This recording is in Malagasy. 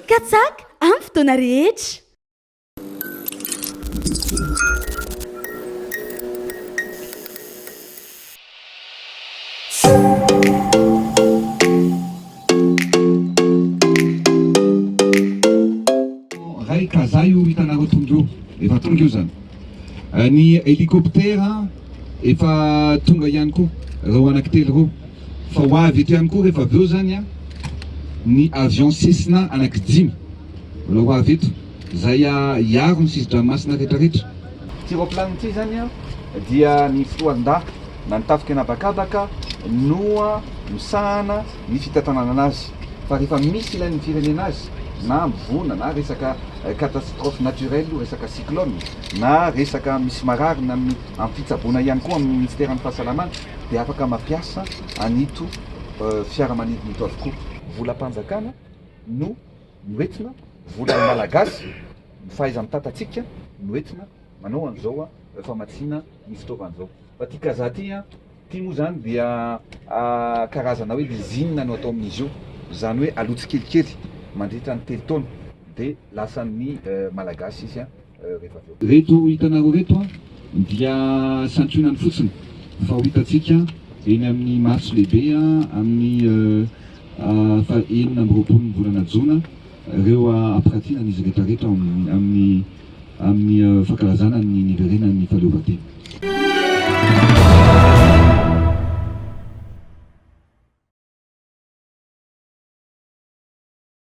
katsaka amin'ny fotoana rehetra. Ray kaza io hitanareo tonga io, efa tonga io zany. Ny hélicoptère efa tonga ihany koa, reo anankitelo reo. Fa ho avy eto ihany koa rehefa avy eo zany a, ny avion Cessna anankidimy. Mbola ho avy eto, zay hiaro ny sisin-dranomasina rehetrarehetra. Ty roplaniny ty zany a dia ny Foloalindahy na nitafika anabakabaka no misahana ny fitantanana anazy. Fa rehefa misy ilain'ny firenena azy na mivona na resaka catastrophe naturelle, resaka cyclone na resaka misy marary amin'ny fitsaboana ihany koa amin'ny ministèren'ny fahasalamana, dia afaka mampiasa anito fiara-manidina ito avokoa. Volam-panjakana no noentina, vola malagasy fahaiza mitatatsika noentina manao an'izao famatsiana ny fitaovan'izao. Fa ty kaza ty ty moa zany dia karazana hoe lizine no atao amin'izy io, zany hoe alotsy kelikely mandritra ny 3 taona dia lasan'ny malagasy izy rehefa avy eo. Reto hitanareo reto dia santionany fotsiny fa ho hitantsika eny amin'ny marsy lehibe amin'ny fa 4 volana jona ireo ampiratina an'izy rehetrarehetra amin'ny fankalazana ny niverenan'ny